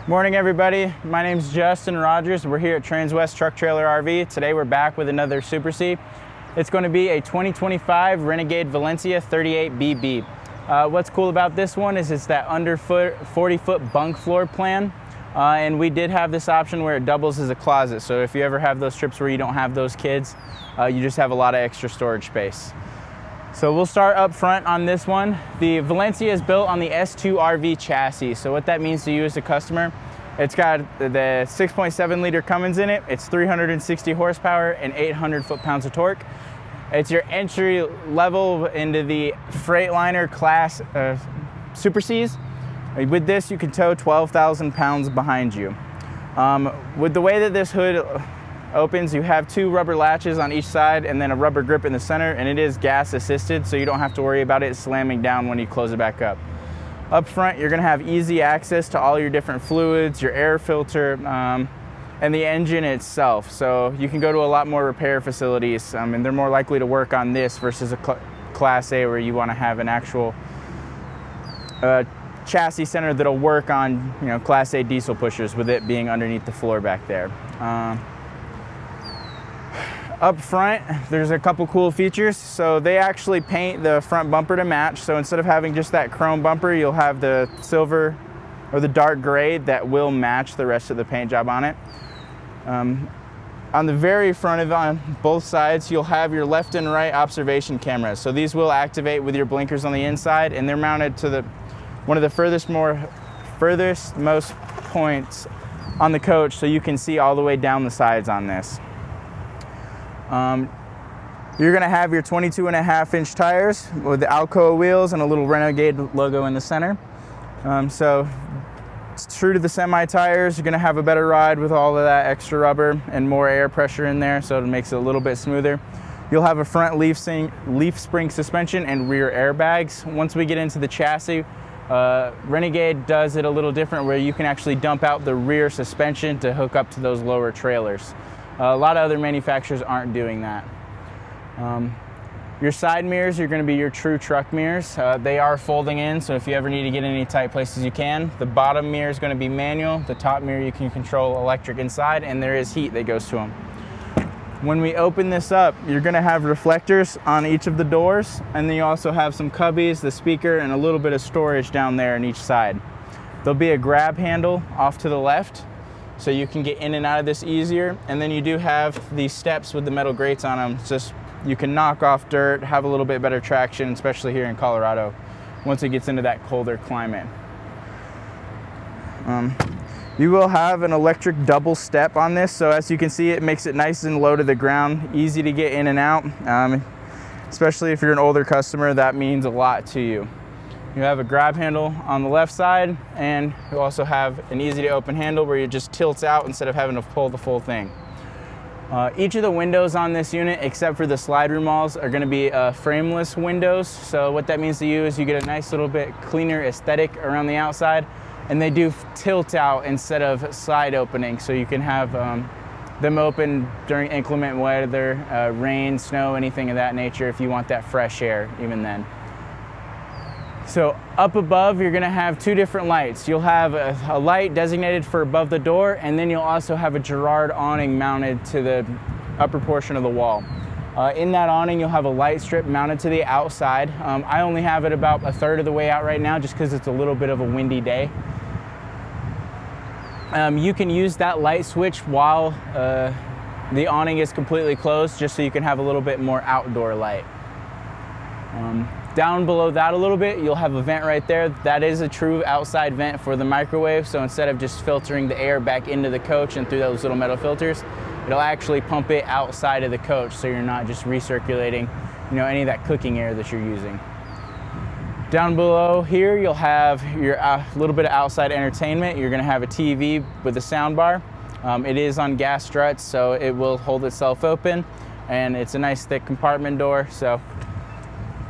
Morning everybody, my name is Justin Rogers. We're here at Transwest Truck Trailer RV. Today we're back with another Super C. It's going to be a 2025 Renegade Valencia 38BB. What's cool about this one is it's that under 40-foot bunk floor plan. And we did have this option where it doubles as a closet. So if you ever have those trips where you don't have those kids, you just have a lot of extra storage space. So we'll start up front on this one. The Valencia is built on the S2 RV chassis. So what that means to you as a customer, it's got the 6.7 liter Cummins in it. It's 360 horsepower and 800 foot-pounds of torque. It's your entry level into the Freightliner class Super Cs. With this, you can tow 12,000 pounds behind you. With the way that this hood opens, you have two rubber latches on each side and then a rubber grip in the center, and it is gas assisted, so you don't have to worry about it slamming down when you close it back up. Up front, you're gonna have easy access to all your different fluids, your air filter, and the engine itself. So you can go to a lot more repair facilities, and they're more likely to work on this versus a Class A where you wanna have an actual chassis center that'll work on, Class A diesel pushers with it being underneath the floor back there. Up front, there's a couple cool features. So they actually paint the front bumper to match. So instead of having just that chrome bumper, you'll have the silver or the dark gray that will match the rest of the paint job on it. On the very front of it, on both sides, you'll have your left and right observation cameras. So these will activate with your blinkers on the inside, and they're mounted to one of the furthest most points on the coach, so you can see all the way down the sides on this. You're gonna have your 22.5-inch tires with the Alcoa wheels and a little Renegade logo in the center. So it's true to the semi tires. You're gonna have a better ride with all of that extra rubber and more air pressure in there, so it makes it a little bit smoother. You'll have a front leaf spring suspension and rear airbags. Once we get into the chassis, Renegade does it a little different, where you can actually dump out the rear suspension to hook up to those lower trailers. A lot of other manufacturers aren't doing that. Your side mirrors are going to be your true truck mirrors. They are folding in, so if you ever need to get in any tight places, you can. The bottom mirror is going to be manual. The top mirror you can control electric inside, and there is heat that goes to them. When we open this up, you're going to have reflectors on each of the doors, and then you also have some cubbies, the speaker, and a little bit of storage down there on each side. There'll be a grab handle off to the left, so you can get in and out of this easier. And then you do have these steps with the metal grates on them. It's just, you can knock off dirt, have a little bit better traction, especially here in Colorado, once it gets into that colder climate. You will have an electric double step on this. So as you can see, it makes it nice and low to the ground, easy to get in and out. Especially if you're an older customer, that means a lot to you. You have a grab handle on the left side, and you also have an easy to open handle where it just tilts out instead of having to pull the full thing. Each of the windows on this unit, except for the slide room walls, are going to be frameless windows. So what that means to you is you get a nice little bit cleaner aesthetic around the outside, and they do tilt out instead of side opening, so you can have them open during inclement weather, rain, snow, anything of that nature, if you want that fresh air even then. So up above, you're gonna have two different lights. You'll have a light designated for above the door, and then you'll also have a Girard awning mounted to the upper portion of the wall. In that awning, you'll have a light strip mounted to the outside. I only have it about a third of the way out right now, just because it's a little bit of a windy day. You can use that light switch while the awning is completely closed, just so you can have a little bit more outdoor light. Down below that a little bit, you'll have a vent right there. That is a true outside vent for the microwave. So instead of just filtering the air back into the coach and through those little metal filters, it'll actually pump it outside of the coach, so you're not just recirculating, any of that cooking air that you're using. Down below here, you'll have your little bit of outside entertainment. You're gonna have a TV with a sound bar. It is on gas struts, so it will hold itself open, and it's a nice thick compartment door. So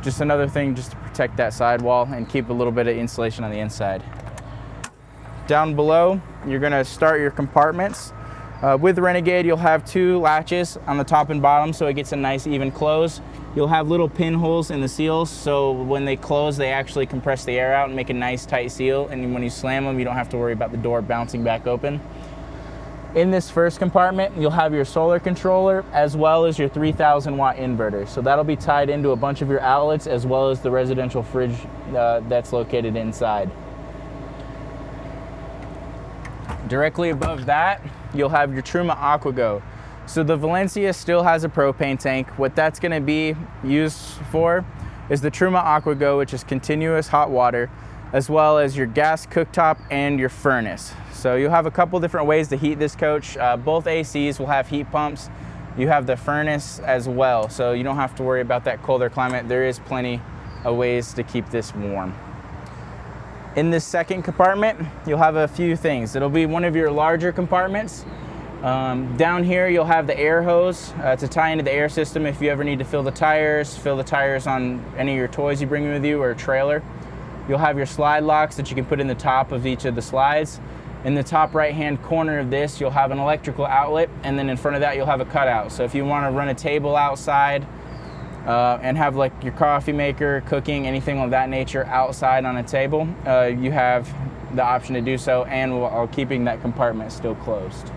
just another thing just to protect that sidewall and keep a little bit of insulation on the inside. Down below, you're gonna start your compartments. With Renegade, you'll have 2 latches on the top and bottom, so it gets a nice even close. You'll have little pinholes in the seals, so when they close, they actually compress the air out and make a nice tight seal, and when you slam them, you don't have to worry about the door bouncing back open. In this first compartment, you'll have your solar controller as well as your 3,000 watt inverter. So that'll be tied into a bunch of your outlets as well as the residential fridge that's located inside. Directly above that, you'll have your Truma AquaGo. So the Valencia still has a propane tank. What that's gonna be used for is the Truma AquaGo, which is continuous hot water, as well as your gas cooktop and your furnace. So you'll have a couple different ways to heat this coach. Both ACs will have heat pumps. You have the furnace as well, so you don't have to worry about that colder climate. There is plenty of ways to keep this warm. In this second compartment, you'll have a few things. It'll be one of your larger compartments. Down here, you'll have the air hose to tie into the air system if you ever need to fill the tires on any of your toys you bring with you or a trailer. You'll have your slide locks that you can put in the top of each of the slides. In the top right-hand corner of this, you'll have an electrical outlet, and then in front of that, you'll have a cutout. So if you want to run a table outside and have like your coffee maker, cooking, anything of that nature outside on a table, you have the option to do so, and while keeping that compartment still closed.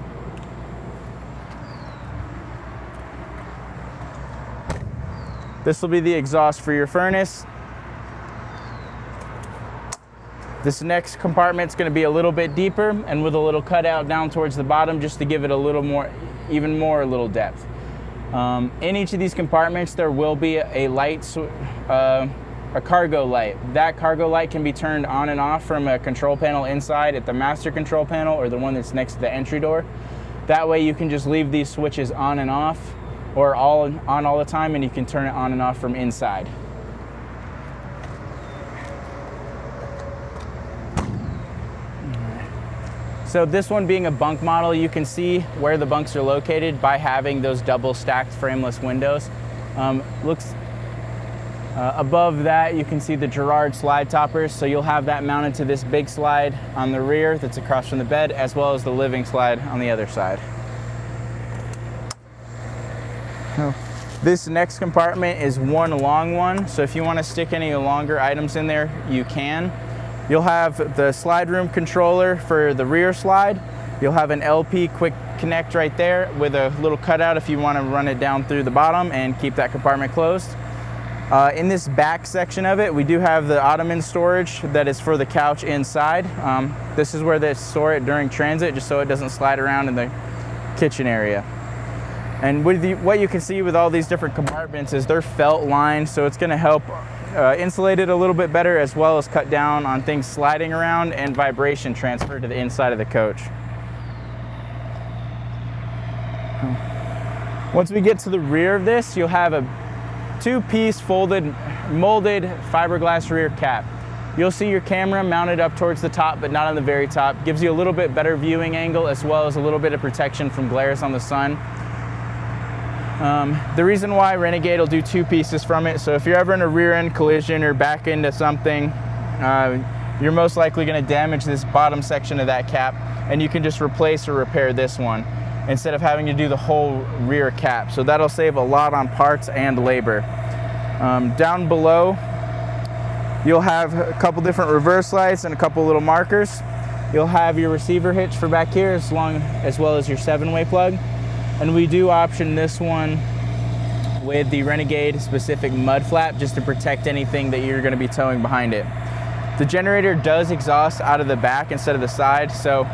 This will be the exhaust for your furnace. This next compartment is going to be a little bit deeper and with a little cutout down towards the bottom just to give it a little more, even more little depth. In each of these compartments there will be a light, a cargo light. That cargo light can be turned on and off from a control panel inside at the master control panel or the one that's next to the entry door. That way you can just leave these switches on and off or on all the time, and you can turn it on and off from inside. So this one being a bunk model, you can see where the bunks are located by having those double stacked frameless windows. Above that, you can see the Girard slide toppers. So you'll have that mounted to this big slide on the rear that's across from the bed, as well as the living slide on the other side. This next compartment is one long one. So if you want to stick any longer items in there, you can. You'll have the slide room controller for the rear slide. You'll have an LP quick connect right there with a little cutout if you want to run it down through the bottom and keep that compartment closed. In this back section of it, we do have the ottoman storage that is for the couch inside. This is where they store it during transit, just so it doesn't slide around in the kitchen area. And with what you can see with all these different compartments is they're felt lined, so it's going to help insulate it a little bit better, as well as cut down on things sliding around and vibration transfer to the inside of the coach. Once we get to the rear of this, you'll have a two-piece molded fiberglass rear cap. You'll see your camera mounted up towards the top, but not on the very top. Gives you a little bit better viewing angle, as well as a little bit of protection from glares on the sun. The reason why Renegade will do two pieces from it, so if you're ever in a rear end collision or back into something, you're most likely going to damage this bottom section of that cap, and you can just replace or repair this one instead of having to do the whole rear cap. So that'll save a lot on parts and labor. Down below, you'll have a couple different reverse lights and a couple little markers. You'll have your receiver hitch for back here, as well as your 7-way plug. And we do option this one with the Renegade specific mud flap, just to protect anything that you're going to be towing behind it. The generator does exhaust out of the back instead of the side, so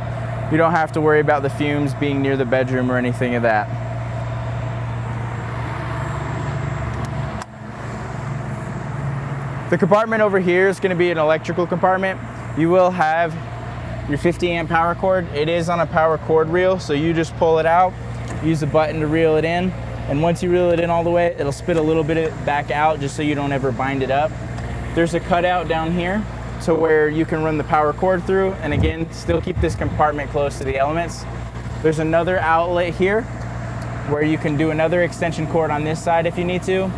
you don't have to worry about the fumes being near the bedroom or anything of that. The compartment over here is going to be an electrical compartment. You will have your 50 amp power cord. It is on a power cord reel, so you just pull it out, use the button to reel it in, and once you reel it in all the way, it'll spit a little bit back out just so you don't ever bind it up. There's a cutout down here to where you can run the power cord through, and again, still keep this compartment close to the elements. There's another outlet here where you can do another extension cord on this side if you need to.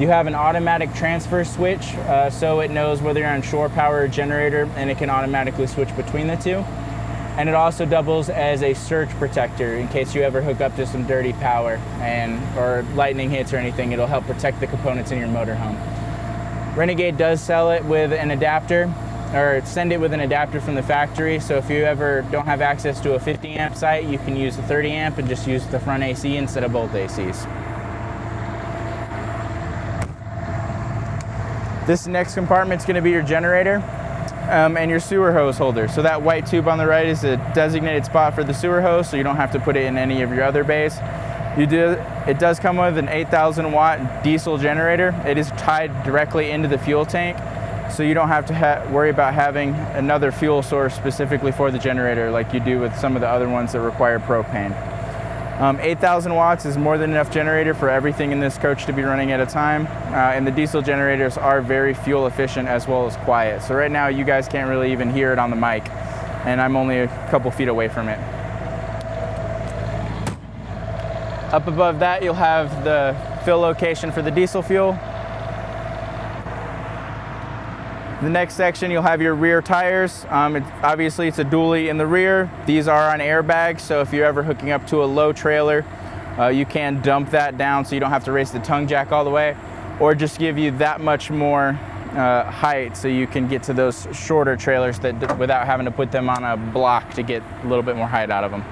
You have an automatic transfer switch, so it knows whether you're on shore power or generator, and it can automatically switch between the two. And it also doubles as a surge protector in case you ever hook up to some dirty power or lightning hits or anything. It'll help protect the components in your motorhome. Renegade does sell it with an adapter, or send it with an adapter from the factory. So if you ever don't have access to a 50 amp site, you can use the 30 amp and just use the front AC instead of both ACs. This next compartment is going to be your generator and your sewer hose holder. So that white tube on the right is a designated spot for the sewer hose, so you don't have to put it in any of your other bays. It does come with an 8,000 watt diesel generator. It is tied directly into the fuel tank, so you don't have to worry about having another fuel source specifically for the generator like you do with some of the other ones that require propane. 8,000 watts is more than enough generator for everything in this coach to be running at a time. And the diesel generators are very fuel efficient as well as quiet. So right now you guys can't really even hear it on the mic, and I'm only a couple feet away from it. Up above that, you'll have the fill location for the diesel fuel. The next section, you'll have your rear tires. Obviously, it's a dually in the rear. These are on airbags, so if you're ever hooking up to a low trailer, you can dump that down so you don't have to raise the tongue jack all the way, or just give you that much more height so you can get to those shorter trailers without having to put them on a block to get a little bit more height out of them.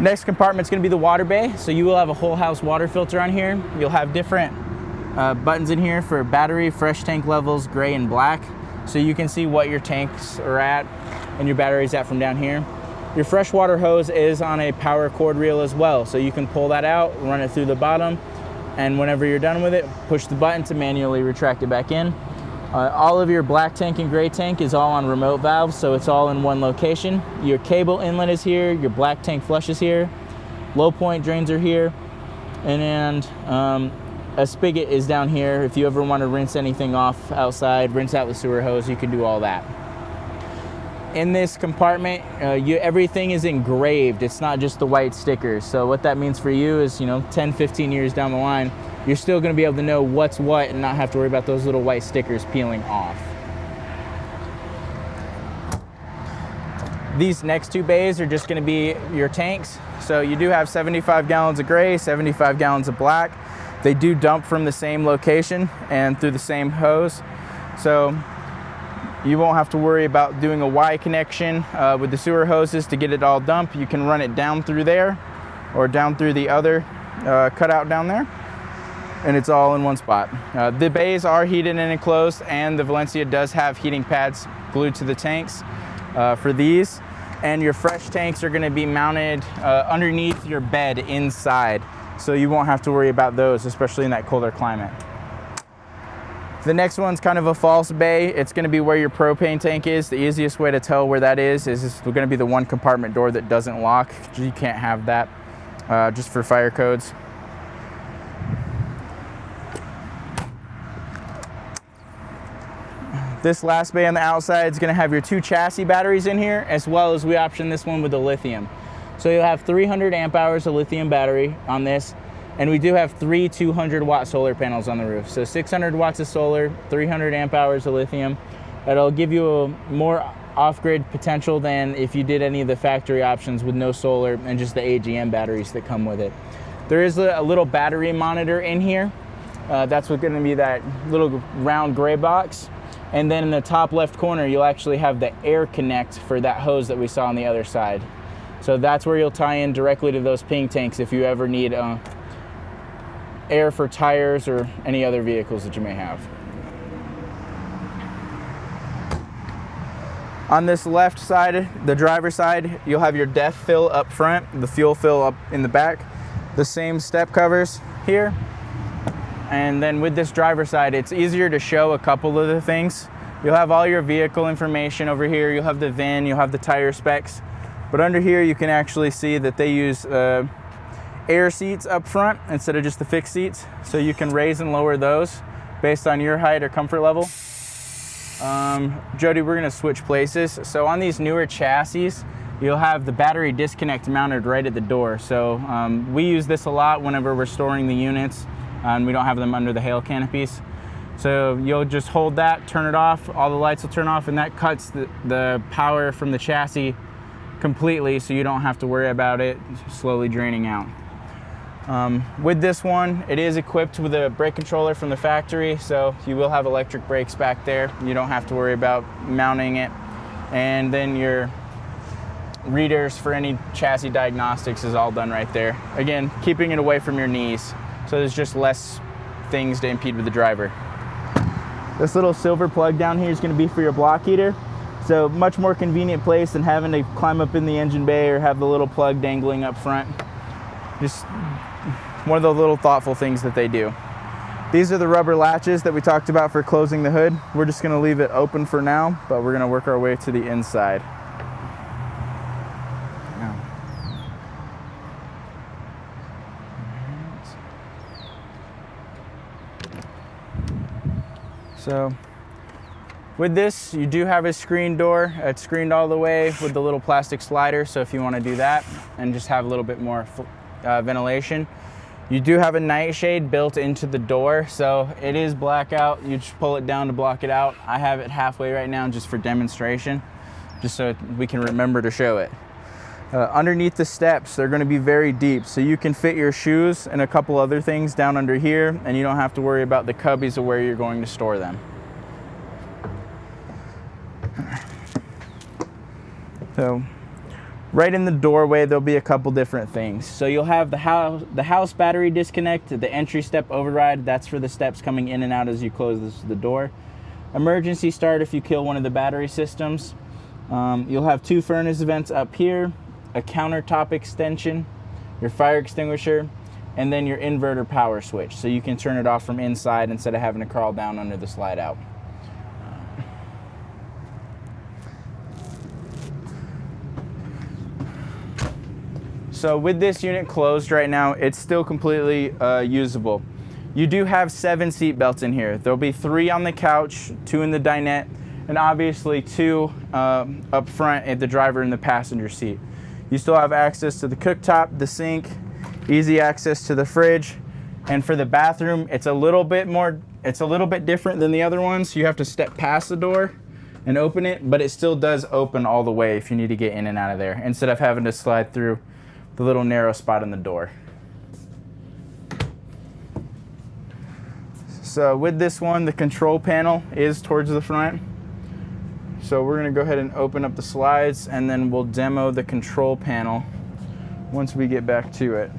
Next compartment is going to be the water bay. So you will have a whole house water filter on here. You'll have different buttons in here for battery, fresh tank levels, gray and black. So you can see what your tanks are at and your battery's at from down here. Your freshwater hose is on a power cord reel as well. So you can pull that out, run it through the bottom, and whenever you're done with it, push the button to manually retract it back in. All of your black tank and gray tank is all on remote valves, so it's all in one location. Your cable inlet is here, your black tank flush is here, low point drains are here, and a spigot is down here. If you ever want to rinse anything off outside, rinse out the sewer hose, you can do all that. In this compartment, everything is engraved. It's not just the white stickers. So what that means for you is, 10, 15 years down the line, you're still going to be able to know what's what and not have to worry about those little white stickers peeling off. These next two bays are just going to be your tanks. So you do have 75 gallons of gray, 75 gallons of black. They do dump from the same location and through the same hose. So you won't have to worry about doing a Y connection with the sewer hoses to get it all dumped. You can run it down through there or down through the other cutout down there, and it's all in one spot. The bays are heated and enclosed, and the Valencia does have heating pads glued to the tanks for these. And your fresh tanks are going to be mounted underneath your bed inside, so you won't have to worry about those, especially in that colder climate. The next one's kind of a false bay. It's going to be where your propane tank is. The easiest way to tell where that is going to be the one compartment door that doesn't lock. You can't have that just for fire codes. This last bay on the outside is going to have your 2 chassis batteries in here, as well as we option this one with the lithium. So you'll have 300 amp hours of lithium battery on this, and we do have 3 200 watt solar panels on the roof. So 600 watts of solar, 300 amp hours of lithium. That'll give you a more off-grid potential than if you did any of the factory options with no solar and just the AGM batteries that come with it. There is a little battery monitor in here. That's what's going to be that little round gray box. And then in the top left corner, you'll actually have the air connect for that hose that we saw on the other side. So that's where you'll tie in directly to those ping tanks if you ever need air for tires or any other vehicles that you may have. On this left side, the driver's side, you'll have your DEF fill up front, the fuel fill up in the back, the same step covers here. And then with this driver's side, it's easier to show a couple of the things. You'll have all your vehicle information over here. You'll have the VIN, you'll have the tire specs. But under here, you can actually see that they use air seats up front instead of just the fixed seats. So you can raise and lower those based on your height or comfort level. Jody, we're gonna switch places. So on these newer chassis, you'll have the battery disconnect mounted right at the door. So we use this a lot whenever we're storing the units and we don't have them under the hail canopies. So you'll just hold that, turn it off, all the lights will turn off, and that cuts the power from the chassis completely, so you don't have to worry about it slowly draining out. With this one, it is equipped with a brake controller from the factory, so you will have electric brakes back there. You don't have to worry about mounting it. And then your readers for any chassis diagnostics is all done right there. Again, keeping it away from your knees, so there's just less things to impede with the driver. This little silver plug down here is going to be for your block heater. So much more convenient place than having to climb up in the engine bay or have the little plug dangling up front. Just one of the little thoughtful things that they do. These are the rubber latches that we talked about for closing the hood. We're just going to leave it open for now, but we're going to work our way to the inside. So with this, you do have a screen door. It's screened all the way with the little plastic slider, so if you want to do that and just have a little bit more ventilation. You do have a nightshade built into the door, so it is blackout. You just pull it down to block it out. I have it halfway right now just for demonstration, just so we can remember to show it. Underneath the steps, they're going to be very deep, so you can fit your shoes and a couple other things down under here, and you don't have to worry about the cubbies of where you're going to store them. So right in the doorway, there'll be a couple different things. So you'll have the house battery disconnect, the entry step override. That's for the steps coming in and out as you close the door. Emergency start if you kill one of the battery systems. You'll have 2 furnace vents up here, a countertop extension, your fire extinguisher, and then your inverter power switch. So you can turn it off from inside instead of having to crawl down under the slide out. So with this unit closed right now, it's still completely usable. You do have 7 seat belts in here. There'll be 3 on the couch, 2 in the dinette, and obviously 2 up front at the driver and the passenger seat. You still have access to the cooktop, the sink, easy access to the fridge, and for the bathroom, it's a little bit different than the other ones. You have to step past the door and open it, but it still does open all the way if you need to get in and out of there, instead of having to slide through the little narrow spot in the door. So with this one, the control panel is towards the front. So we're going to go ahead and open up the slides, and then we'll demo the control panel once we get back to it.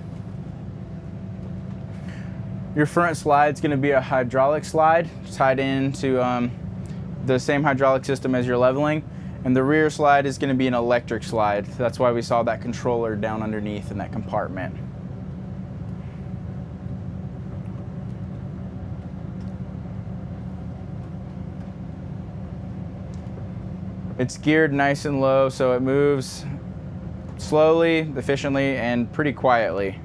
Your front slide is going to be a hydraulic slide tied into the same hydraulic system as your leveling. And the rear slide is going to be an electric slide. That's why we saw that controller down underneath in that compartment. It's geared nice and low, so it moves slowly, efficiently, and pretty quietly.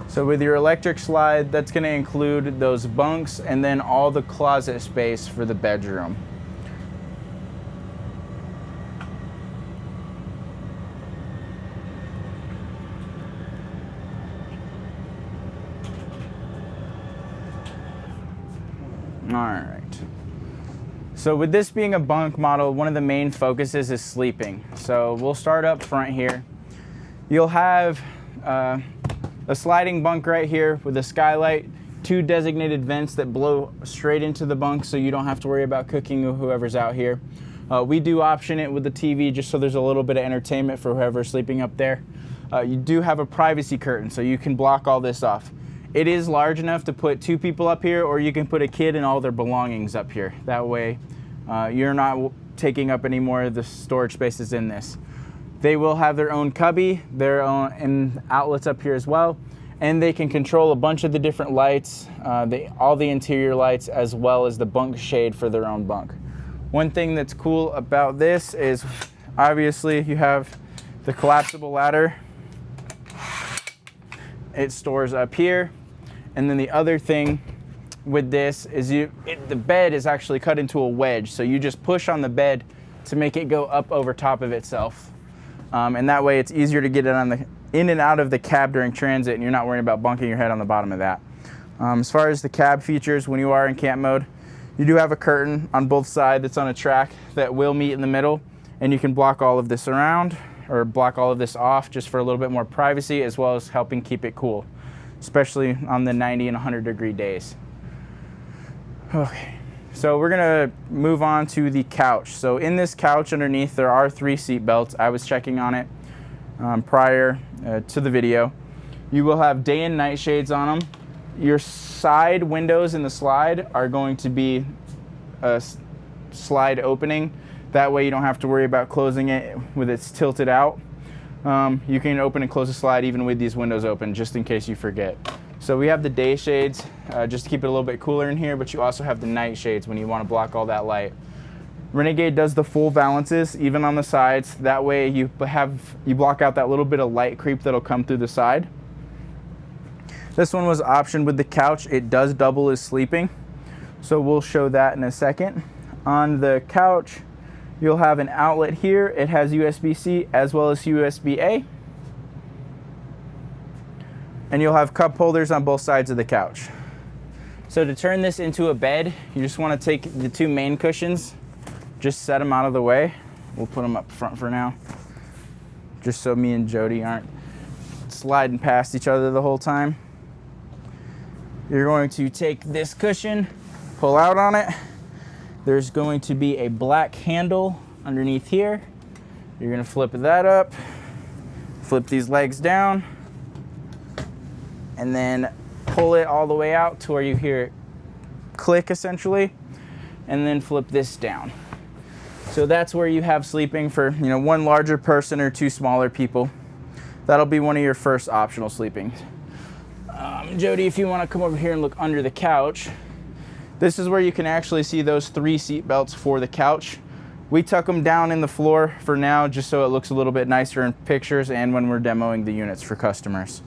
So with your electric slide, that's going to include those bunks and then all the closet space for the bedroom. All right. So with this being a bunk model, one of the main focuses is sleeping. So we'll start up front here. You'll have a sliding bunk right here with a skylight, 2 designated vents that blow straight into the bunk, so you don't have to worry about cooking or whoever's out here. We do option it with the TV just so there's a little bit of entertainment for whoever's sleeping up there. You do have a privacy curtain, so you can block all this off. It is large enough to put 2 people up here, or you can put a kid and all their belongings up here. That way you're not taking up any more of the storage spaces in this. They will have their own cubby, their own and outlets up here as well, and they can control a bunch of the different lights, all the interior lights, as well as the bunk shade for their own bunk. One thing that's cool about this is obviously you have the collapsible ladder. It stores up here, and then the other thing with this is the bed is actually cut into a wedge, so you just push on the bed to make it go up over top of itself. And that way it's easier to get it in and out of the cab during transit, and you're not worrying about bunking your head on the bottom of that. As far as the cab features, when you are in camp mode, You do have a curtain on both sides that's on a track that will meet in the middle, and you can block all of this around or block all of this off just for a little bit more privacy, as well as helping keep it cool, especially on the 90 and 100 degree days. Okay, so we're gonna move on to the couch. So in this couch underneath, there are 3 seat belts. I was checking on it prior to the video. You will have day and night shades on them. Your side windows in the slide are going to be a slide opening. That way you don't have to worry about closing it with it's tilted out. You can open and close the slide even with these windows open, just in case you forget. So we have the day shades just to keep it a little bit cooler in here, but you also have the night shades when you want to block all that light. Renegade does the full valances even on the sides. That way you block out that little bit of light creep that'll come through the side. This one was optioned with the couch. It does double as sleeping, so we'll show that in a second. On the couch, you'll have an outlet here. It has USB-C as well as USB-A. And you'll have cup holders on both sides of the couch. So to turn this into a bed, you just want to take the 2 main cushions, just set them out of the way. We'll put them up front for now, just so me and Jody aren't sliding past each other the whole time. You're going to take this cushion, pull out on it. There's going to be a black handle underneath here. You're gonna flip that up, flip these legs down, and then pull it all the way out to where you hear it click essentially, and then flip this down. So that's where you have sleeping for 1 larger person or 2 smaller people. That'll be one of your first optional sleepings. Jody, if you want to come over here and look under the couch, this is where you can actually see those 3 seat belts for the couch. We tuck them down in the floor for now, just so it looks a little bit nicer in pictures and when we're demoing the units for customers.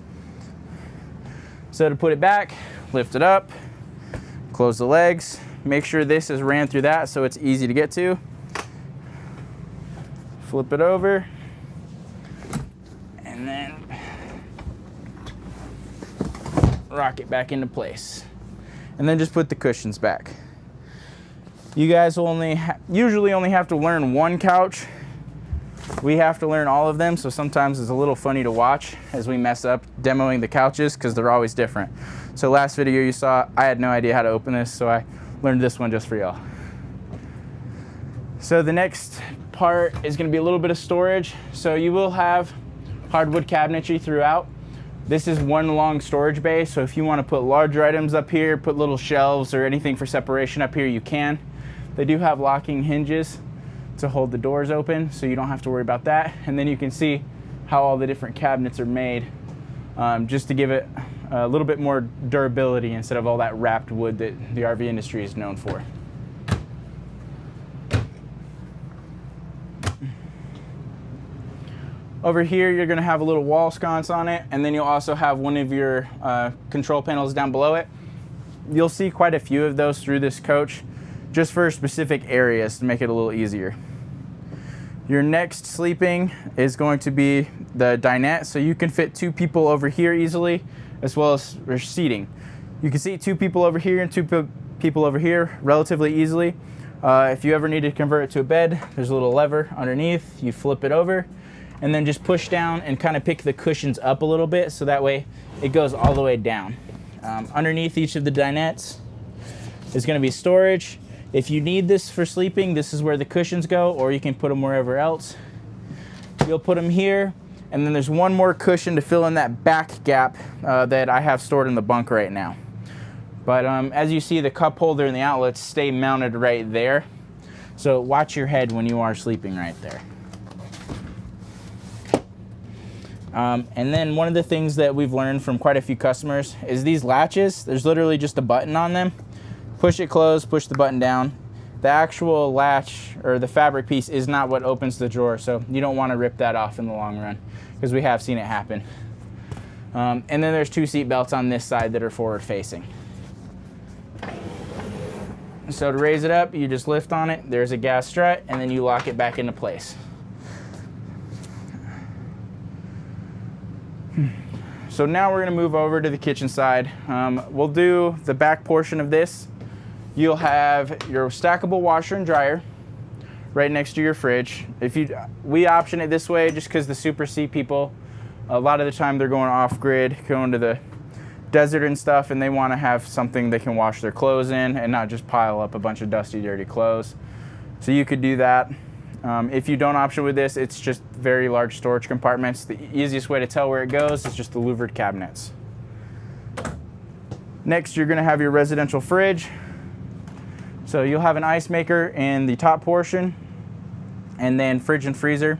So to put it back, lift it up, close the legs, make sure this is ran through that so it's easy to get to. Flip it over, and then rock it back into place, and then just put the cushions back. You guys will usually only have to learn 1 couch. We have to learn all of them, so sometimes it's a little funny to watch as we mess up demoing the couches because they're always different. So last video you saw, I had no idea how to open this, so I learned this one just for y'all. So the next part is going to be a little bit of storage. So you will have hardwood cabinetry throughout. This is 1 long storage bay, so if you want to put larger items up here, put little shelves or anything for separation up here, you can. They do have locking hinges to hold the doors open, so you don't have to worry about that. And then you can see how all the different cabinets are made, just to give it a little bit more durability instead of all that wrapped wood that the RV industry is known for. Over here, you're going to have a little wall sconce on it, and then you'll also have one of your control panels down below it. You'll see quite a few of those through this coach, just for specific areas to make it a little easier. Your next sleeping is going to be the dinette, so you can fit 2 people over here easily, as well as seating. You can seat 2 people over here and 2 people over here relatively easily. If you ever need to convert it to a bed, there's a little lever underneath. You flip it over, and then just push down and kind of pick the cushions up a little bit, so that way it goes all the way down. Underneath each of the dinettes is going to be storage. If you need this for sleeping, this is where the cushions go, or you can put them wherever else. You'll put them here, and then there's 1 more cushion to fill in that back gap that I have stored in the bunk right now. But as you see, the cup holder and the outlets stay mounted right there, so watch your head when you are sleeping right there. And then one of the things that we've learned from quite a few customers is these latches, there's literally just a button on them. Push it closed, push the button down. The actual latch or the fabric piece is not what opens the drawer, so you don't want to rip that off in the long run, because we have seen it happen. And then there's 2 seat belts on this side that are forward facing. So to raise it up, you just lift on it, there's a gas strut, and then you lock it back into place. So now we're going to move over to the kitchen side. We'll do the back portion of this You'll have your stackable washer and dryer right next to your fridge. We option it this way just because the Super C people, a lot of the time they're going off-grid, going to the desert and stuff, and they want to have something they can wash their clothes in and not just pile up a bunch of dusty, dirty clothes. So you could do that. If you don't option with this, it's just very large storage compartments. The easiest way to tell where it goes is just the louvered cabinets. Next, you're going to have your residential fridge. So you'll have an ice maker in the top portion, and then fridge and freezer.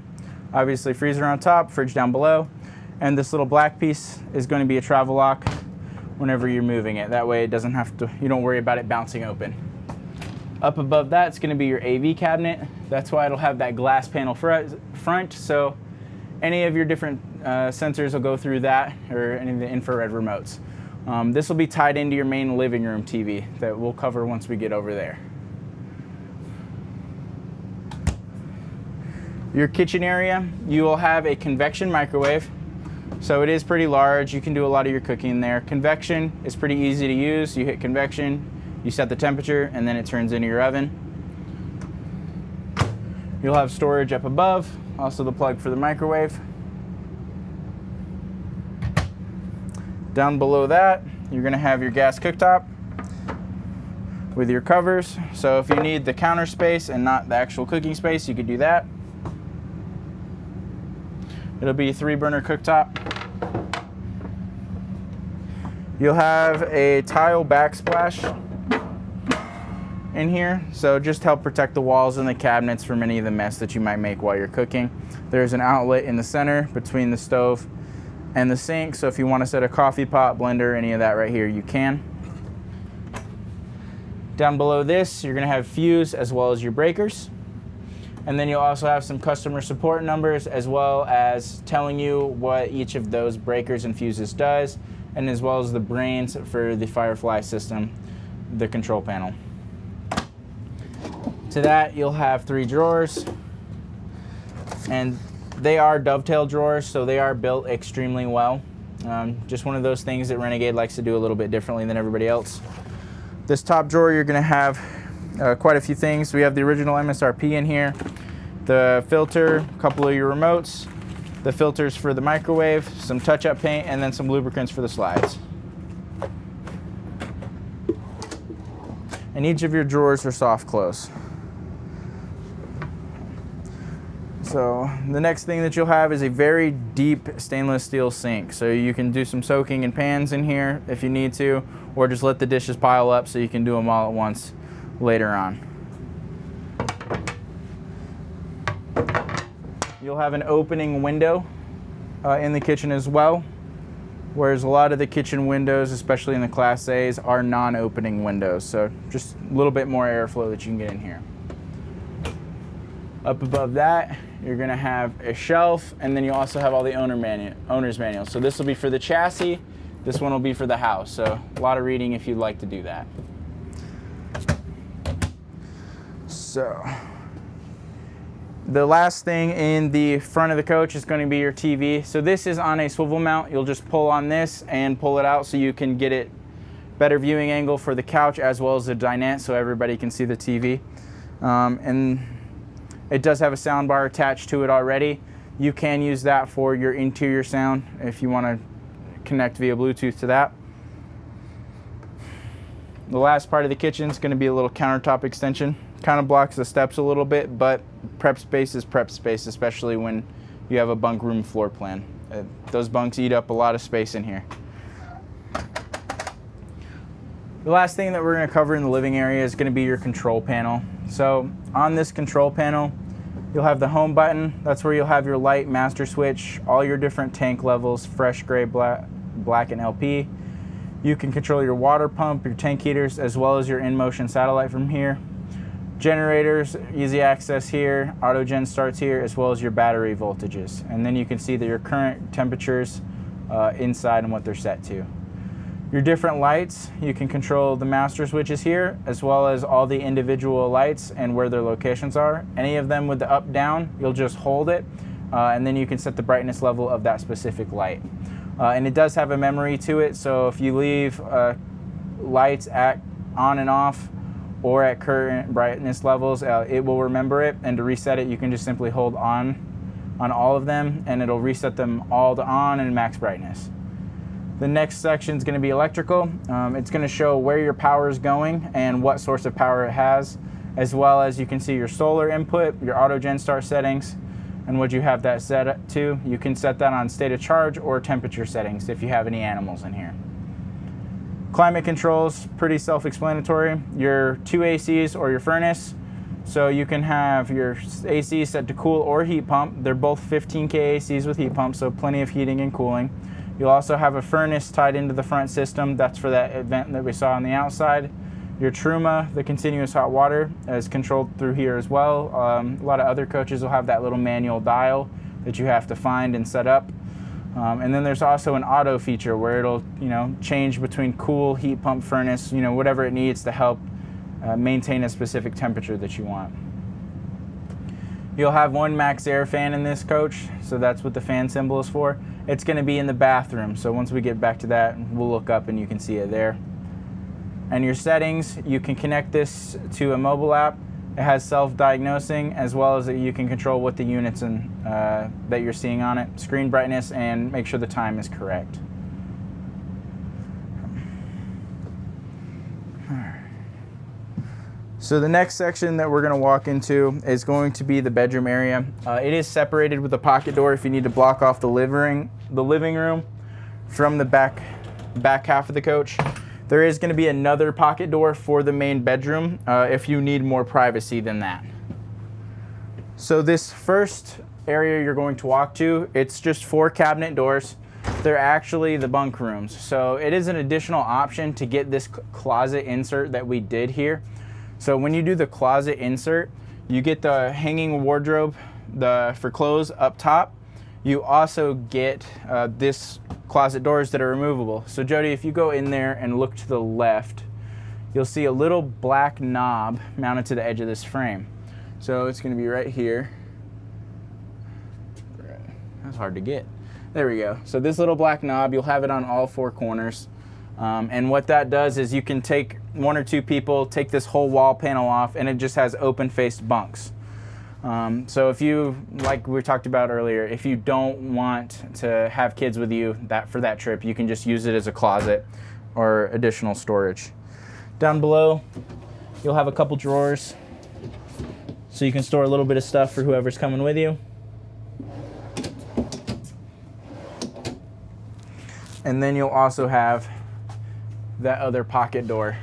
Obviously freezer on top, fridge down below. And this little black piece is going to be a travel lock whenever you're moving it. That way it doesn't have to, you don't worry about it bouncing open. Up above that, it's going to be your AV cabinet. That's why it'll have that glass panel front. So any of your different sensors will go through that, or any of the infrared remotes. This will be tied into your main living room TV that we'll cover once we get over there. Your kitchen area, you will have a convection microwave. So it is pretty large. You can do a lot of your cooking there. Convection is pretty easy to use. You hit convection, you set the temperature, and then it turns into your oven. You'll have storage up above, also the plug for the microwave. Down below that, you're going to have your gas cooktop with your covers. So if you need the counter space and not the actual cooking space, you could do that. It'll be a 3-burner cooktop. You'll have a tile backsplash in here, so just help protect the walls and the cabinets from any of the mess that you might make while you're cooking. There's an outlet in the center between the stove and the sink, so if you want to set a coffee pot, blender, any of that right here, you can. Down below this, you're going to have fuse as well as your breakers. And then you'll also have some customer support numbers, as well as telling you what each of those breakers and fuses does, and as well as the brains for the Firefly system, the control panel. To that, you'll have 3 drawers, and they are dovetail drawers, so they are built extremely well. Just one of those things that Renegade likes to do a little bit differently than everybody else. This top drawer, you're going to have quite a few things. We have the original MSRP in here, the filter, a couple of your remotes, the filters for the microwave, some touch-up paint, and then some lubricants for the slides. And each of your drawers are soft close. So the next thing that you'll have is a very deep stainless steel sink. So you can do some soaking in pans in here if you need to, or just let the dishes pile up so you can do them all at once later on. You'll have an opening window in the kitchen as well, whereas a lot of the kitchen windows, especially in the Class A's, are non-opening windows. So just a little bit more airflow that you can get in here. Up above that, you're going to have a shelf, and then you also have all the owner's manuals. So this will be for the chassis, this one will be for the house. So a lot of reading if you'd like to do that. So the last thing in the front of the coach is going to be your TV. So this is on a swivel mount. You'll just pull on this and pull it out so you can get it better viewing angle for the couch as well as the dinette, so everybody can see the TV. And it does have a sound bar attached to it already. You can use that for your interior sound if you want to connect via Bluetooth to that. The last part of the kitchen is going to be a little countertop extension. Kind of blocks the steps a little bit, but prep space is prep space, especially when you have a bunk room floor plan. Those bunks eat up a lot of space in here. The last thing that we're going to cover in the living area is going to be your control panel. So on this control panel, you'll have the home button. That's where you'll have your light, master switch, all your different tank levels, fresh, gray, black, and LP. You can control your water pump, your tank heaters, as well as your in-motion satellite from here. Generators, easy access here, auto gen starts here, as well as your battery voltages. And then you can see that your current temperatures inside and what they're set to. Your different lights, you can control the master switches here, as well as all the individual lights and where their locations are. Any of them with the up down, you'll just hold it, and then you can set the brightness level of that specific light. And it does have a memory to it, so if you leave lights on and off, or at current brightness levels, it will remember it, and to reset it you can just simply hold on all of them and it'll reset them all to on and max brightness. The next section is going to be electrical. It's going to show where your power is going and what source of power it has, as well as you can see your solar input, your auto gen start settings, and what you have that set to. You can set that on state of charge or temperature settings if you have any animals in here. Climate controls, pretty self-explanatory. Your 2 ACs or your furnace. So you can have your AC set to cool or heat pump. They're both 15K ACs with heat pumps, so plenty of heating and cooling. You'll also have a furnace tied into the front system. That's for that event that we saw on the outside. Your Truma, the continuous hot water, is controlled through here as well. A lot of other coaches will have that little manual dial that you have to find and set up. And then there's also an auto feature where it'll, change between cool, heat pump, furnace, whatever it needs to help maintain a specific temperature that you want. You'll have one max air fan in this coach, so that's what the fan symbol is for. It's going to be in the bathroom, so once we get back to that, we'll look up and you can see it there. And your settings, you can connect this to a mobile app. It has self-diagnosing, as well as that you can control what the units that you're seeing on it, screen brightness, and make sure the time is correct. So the next section that we're going to walk into is going to be the bedroom area. It is separated with a pocket door if you need to block off the living room from the back half of the coach. There is going to be another pocket door for the main bedroom if you need more privacy than that. So this first area you're going to walk to, it's just 4 cabinet doors. They're actually the bunk rooms. So it is an additional option to get this closet insert that we did here. So when you do the closet insert, you get the hanging wardrobe for clothes up top. You also get this closet doors that are removable. So Jody, if you go in there and look to the left, you'll see a little black knob mounted to the edge of this frame. So it's going to be right here. That's hard to get. There we go. So this little black knob, you'll have it on all 4 corners. And what that does is you can take 1 or 2 people, take this whole wall panel off, and it just has open-faced bunks. So if you, like we talked about earlier, if you don't want to have kids with you for that trip, you can just use it as a closet or additional storage. Down below, you'll have a couple drawers, so you can store a little bit of stuff for whoever's coming with you. And then you'll also have that other pocket door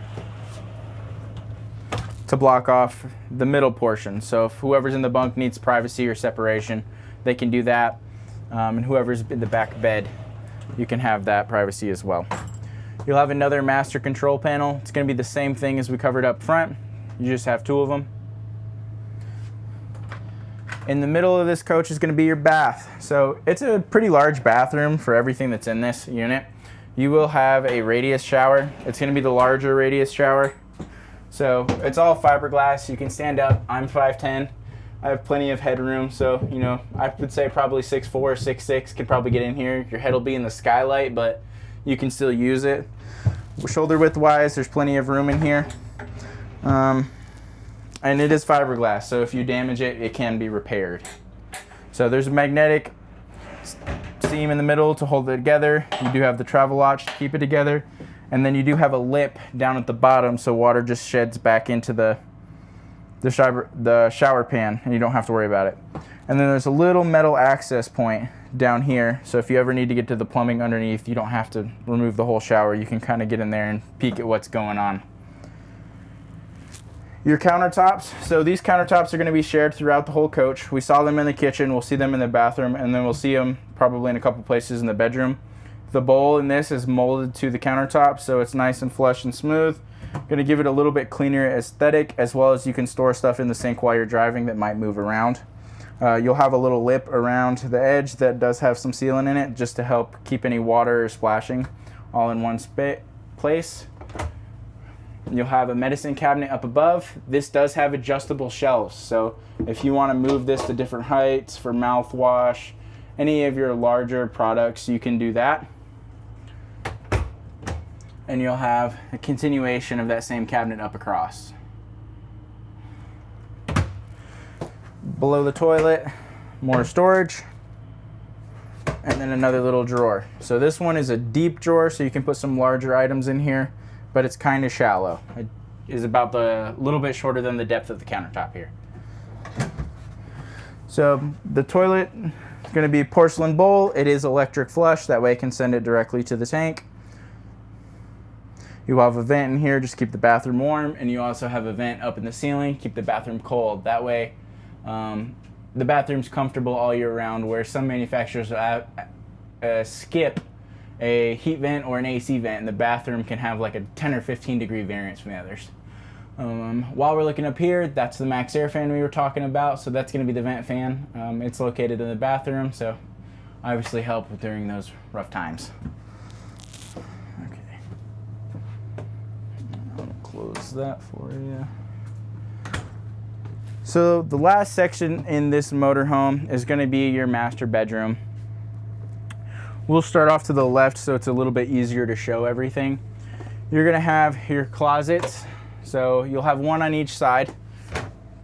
to block off the middle portion. So if whoever's in the bunk needs privacy or separation, they can do that. And whoever's in the back bed, you can have that privacy as well. You'll have another master control panel. It's going to be the same thing as we covered up front. You just have 2 of them. In the middle of this coach is going to be your bath. So it's a pretty large bathroom for everything that's in this unit. You will have a radius shower. It's going to be the larger radius shower. So it's all fiberglass. You can stand up. I'm 5'10". I have plenty of headroom. So, I would say probably 6'4", 6'6" could probably get in here. Your head will be in the skylight, but you can still use it. Shoulder width wise, there's plenty of room in here. And it is fiberglass. So if you damage it, it can be repaired. So there's a magnetic seam in the middle to hold it together. You do have the travel latch to keep it together, and then you do have a lip down at the bottom so water just sheds back into the shower pan and you don't have to worry about it. And then there's a little metal access point down here, so if you ever need to get to the plumbing underneath, you don't have to remove the whole shower. You can kind of get in there and peek at what's going on. Your countertops, so these countertops are going to be shared throughout the whole coach. We saw them in the kitchen, we'll see them in the bathroom, and then we'll see them probably in a couple places in the bedroom. The bowl in this is molded to the countertop, so it's nice and flush and smooth. Going to give it a little bit cleaner aesthetic, as well as you can store stuff in the sink while you're driving that might move around. You'll have a little lip around the edge that does have some sealant in it, just to help keep any water or splashing all in one place. You'll have a medicine cabinet up above. This does have adjustable shelves, so if you want to move this to different heights for mouthwash, any of your larger products, you can do that. And you'll have a continuation of that same cabinet up across. Below the toilet, more storage, and then another little drawer. So this one is a deep drawer, so you can put some larger items in here, but it's kind of shallow. It is about the little bit shorter than the depth of the countertop here. So the toilet is going to be porcelain bowl. It is electric flush, that way I can send it directly to the tank. You have a vent in here, just keep the bathroom warm, and you also have a vent up in the ceiling, keep the bathroom cold. That way the bathroom's comfortable all year round, where some manufacturers skip a heat vent or an AC vent, and the bathroom can have like a 10 or 15 degree variance from the others. While we're looking up here, that's the max air fan we were talking about, so that's going to be the vent fan. It's located in the bathroom, so obviously help during those rough times. Okay, I'll close that for you. So the last section in this motorhome is going to be your master bedroom. We'll start off to the left so it's a little bit easier to show everything. You're going to have your closets. So you'll have one on each side.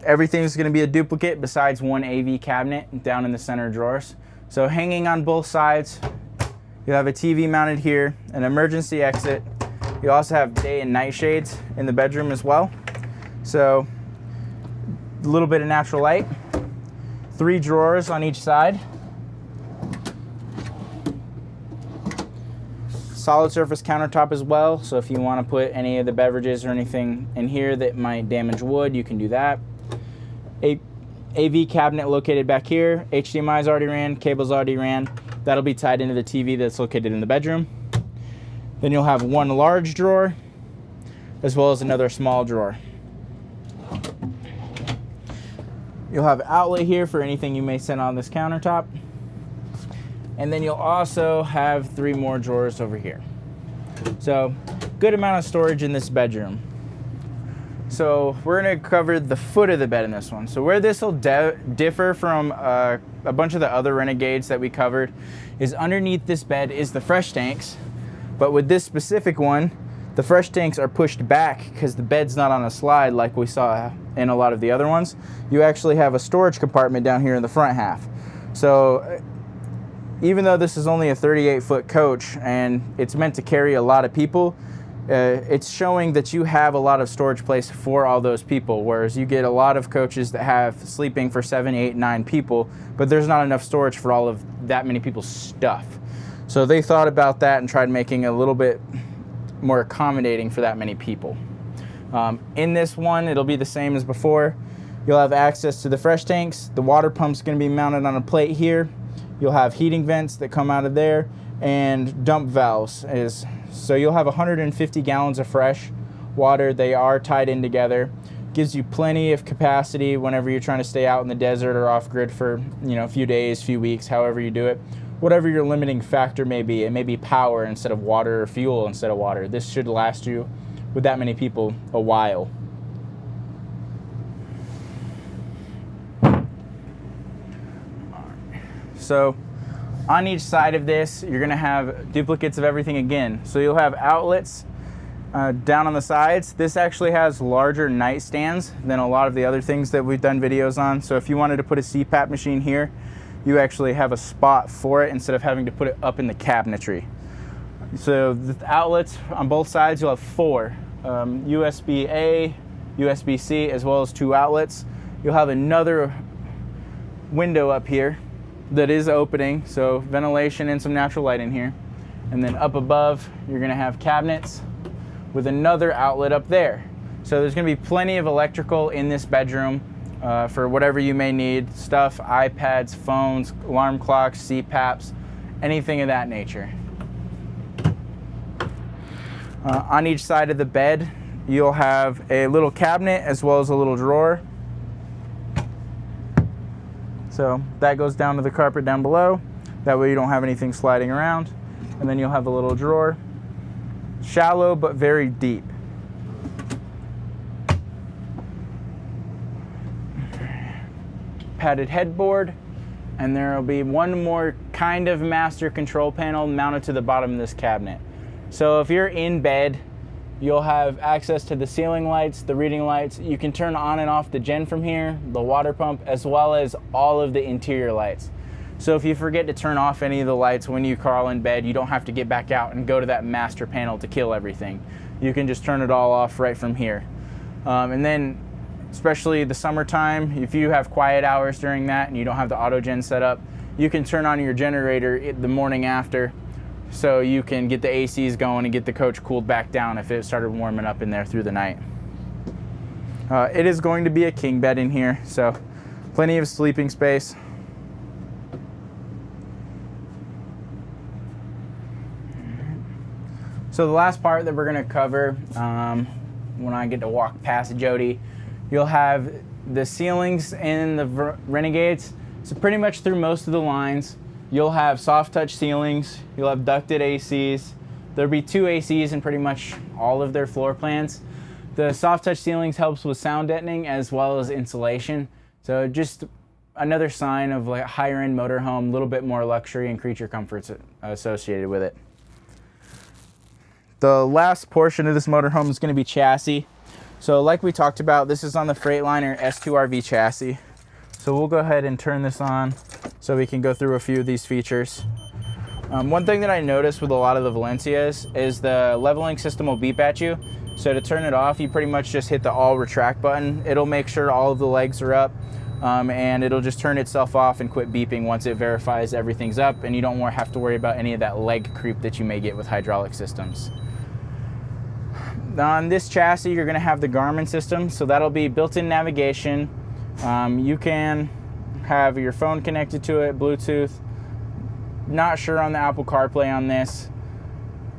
Everything's going to be a duplicate besides one AV cabinet down in the center drawers. So hanging on both sides, you have a TV mounted here, an emergency exit. You also have day and night shades in the bedroom as well. So a little bit of natural light. 3 drawers on each side. Solid surface countertop as well, so if you want to put any of the beverages or anything in here that might damage wood, you can do that. A AV cabinet located back here. HDMI's already ran, cables already ran. That'll be tied into the TV that's located in the bedroom. Then you'll have one large drawer as well as another small drawer. You'll have outlet here for anything you may set on this countertop. And then you'll also have 3 more drawers over here. So good amount of storage in this bedroom. So we're going to cover the foot of the bed in this one. So where this will differ from a bunch of the other Renegades that we covered is underneath this bed is the fresh tanks. But with this specific one, the fresh tanks are pushed back because the bed's not on a slide like we saw in a lot of the other ones. You actually have a storage compartment down here in the front half. So even though this is only a 38-foot coach and it's meant to carry a lot of people, it's showing that you have a lot of storage place for all those people, whereas you get a lot of coaches that have sleeping for 7, 8, 9 people, but there's not enough storage for all of that many people's stuff. So they thought about that and tried making a little bit more accommodating for that many people. In this one, it'll be the same as before. You'll have access to the fresh tanks. The water pump's going to be mounted on a plate here. You'll have heating vents that come out of there and dump valves. So you'll have 150 gallons of fresh water. They are tied in together. Gives you plenty of capacity whenever you're trying to stay out in the desert or off grid for a few days, few weeks, however you do it. Whatever your limiting factor may be. It may be power instead of water or fuel instead of water. This should last you, with that many people, a while. So on each side of this, you're going to have duplicates of everything again. So you'll have outlets down on the sides. This actually has larger nightstands than a lot of the other things that we've done videos on. So if you wanted to put a CPAP machine here, you actually have a spot for it instead of having to put it up in the cabinetry. So the outlets on both sides, you'll have 4. USB-A, USB-C, as well as 2 outlets. You'll have another window up here that is opening, so ventilation and some natural light in here. And then up above, you're gonna have cabinets with another outlet up there. So there's gonna be plenty of electrical in this bedroom for whatever you may need. Stuff, iPads, phones, alarm clocks, CPAPs, anything of that nature. On each side of the bed, you'll have a little cabinet as well as a little drawer. So that goes down to the carpet down below. That way you don't have anything sliding around. And then you'll have a little drawer. Shallow but very deep. Padded headboard. And there will be one more kind of master control panel mounted to the bottom of this cabinet. So if you're in bed You'll have access to the ceiling lights, the reading lights. You can turn on and off the gen from here, the water pump, as well as all of the interior lights. So if you forget to turn off any of the lights when you crawl in bed, you don't have to get back out and go to that master panel to kill everything. You can just turn it all off right from here. And then, especially the summertime, if you have quiet hours during that and you don't have the auto gen set up, you can turn on your generator the morning after, so you can get the ACs going and get the coach cooled back down if it started warming up in there through the night. It is going to be a king bed in here, so plenty of sleeping space. So the last part that we're going to cover, when I get to walk past Jody, you'll have the ceilings in the Renegades. So pretty much through most of the lines, you'll have soft touch ceilings, you'll have ducted ACs. There'll be 2 ACs in pretty much all of their floor plans. The soft touch ceilings helps with sound deadening as well as insulation. So just another sign of like a higher end motorhome, a little bit more luxury and creature comforts associated with it. The last portion of this motorhome is going to be chassis. So like we talked about, this is on the Freightliner S2 RV Chassis. So we'll go ahead and turn this on so we can go through a few of these features. One thing that I noticed with a lot of the Valencias is the leveling system will beep at you. So to turn it off, you pretty much just hit the all retract button. It'll make sure all of the legs are up, and it'll just turn itself off and quit beeping once it verifies everything's up, and you don't have to worry about any of that leg creep that you may get with hydraulic systems. On this chassis, you're going to have the Garmin system, so that'll be built-in navigation. You can have your phone connected to it, Bluetooth. Not sure on the Apple CarPlay on this,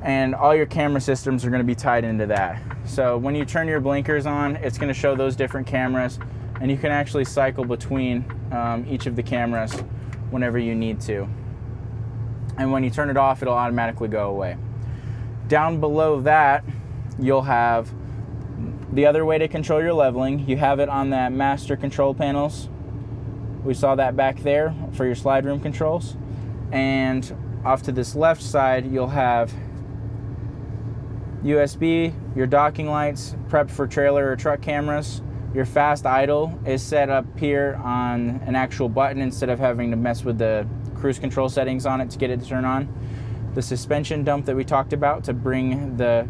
and all your camera systems are going to be tied into that. So when you turn your blinkers on, it's going to show those different cameras, and you can actually cycle between each of the cameras whenever you need to. And when you turn it off, it'll automatically go away. Down below that, you'll have the other way to control your leveling. You have it on that master control panels. We saw that back there for your slide room controls. And off to this left side, you'll have USB, your docking lights, prepped for trailer or truck cameras. Your fast idle is set up here on an actual button instead of having to mess with the cruise control settings on it to get it to turn on. The suspension dump that we talked about to bring the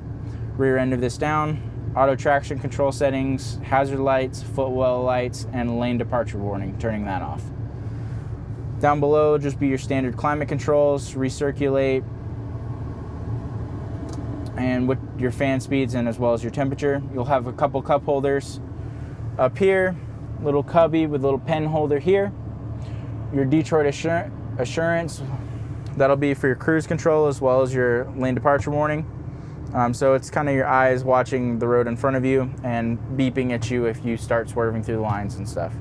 rear end of this down, auto traction control settings, hazard lights, footwell lights, and lane departure warning, turning that off. Down below, just be your standard climate controls, recirculate, and with your fan speeds and as well as your temperature. You'll have a couple cup holders up here, little cubby with a little pen holder here. Your Detroit Assurance, that'll be for your cruise control as well as your lane departure warning. So it's kind of your eyes watching the road in front of you and beeping at you if you start swerving through the lines and stuff.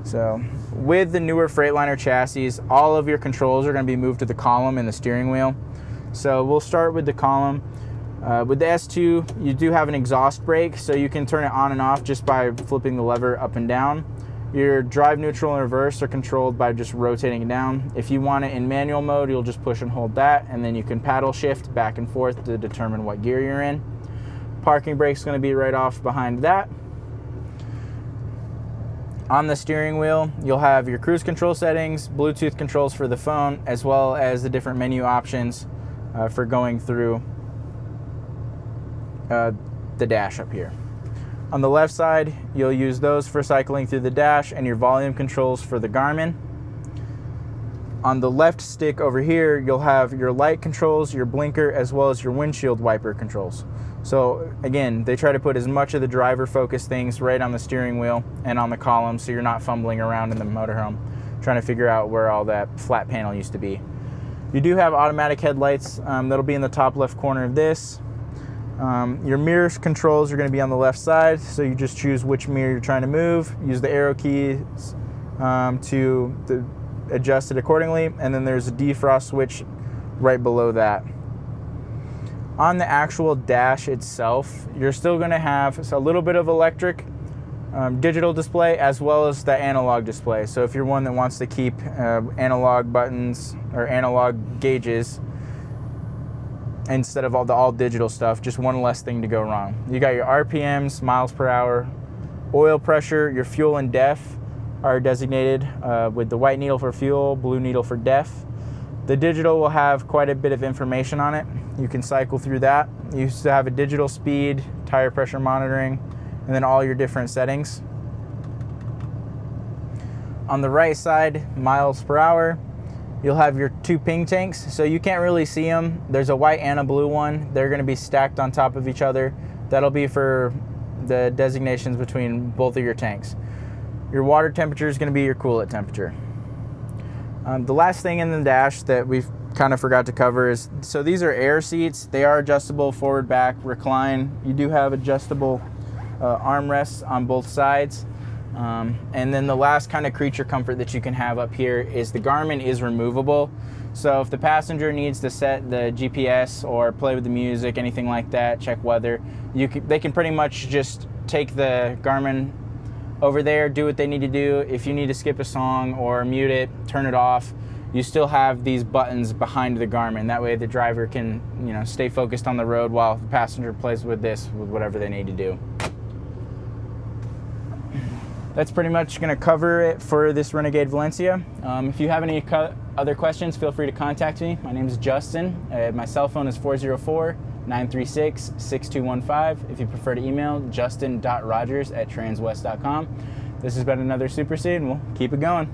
So with the newer Freightliner chassis, all of your controls are going to be moved to the column and the steering wheel. So we'll start with the column. With the S2, you do have an exhaust brake, so you can turn it on and off just by flipping the lever up and down. Your drive, neutral, and reverse are controlled by just rotating it down. If you want it in manual mode, you'll just push and hold that, and then you can paddle shift back and forth to determine what gear you're in. Parking brake's going to be right off behind that. On the steering wheel, you'll have your cruise control settings, Bluetooth controls for the phone, as well as the different menu options for going through the dash up here. On the left side, you'll use those for cycling through the dash and your volume controls for the Garmin. On the left stick over here, you'll have your light controls, your blinker, as well as your windshield wiper controls. So again, they try to put as much of the driver focused things right on the steering wheel and on the column, so you're not fumbling around in the motorhome trying to figure out where all that flat panel used to be. You do have automatic headlights that'll be in the top left corner of this. Your mirror controls are going to be on the left side, so you just choose which mirror you're trying to move, use the arrow keys to adjust it accordingly, and then there's a defrost switch right below that. On the actual dash itself, you're still going to have a little bit of electric digital display as well as the analog display. So if you're one that wants to keep analog buttons or analog gauges, instead of all the all digital stuff. Just one less thing to go wrong. You got your RPMs, miles per hour, oil pressure, your fuel and def are designated with the white needle for fuel, blue needle for def. The digital will have quite a bit of information on it. You can cycle through that. You used to have a digital speed, tire pressure monitoring, and then all your different settings. On the right side, miles per hour, you'll have your 2 ping tanks. So you can't really see them. There's a white and a blue one. They're gonna be stacked on top of each other. That'll be for the designations between both of your tanks. Your water temperature is gonna be your coolant temperature. The last thing in the dash that we've kind of forgot to cover is, so these are air seats. They are adjustable forward, back, recline. You do have adjustable armrests on both sides. And then the last kind of creature comfort that you can have up here is the Garmin is removable. So if the passenger needs to set the GPS or play with the music, anything like that, check weather, they can pretty much just take the Garmin over there, do what they need to do. If you need to skip a song or mute it, turn it off, you still have these buttons behind the Garmin. That way the driver can, you know, stay focused on the road while the passenger plays with whatever they need to do. That's pretty much going to cover it for this Renegade Valencia. If you have any other questions, feel free to contact me. My name is Justin. My cell phone is 404-936-6215. If you prefer to email, justin.rogers@transwest.com. This has been another Super C, and we'll keep it going.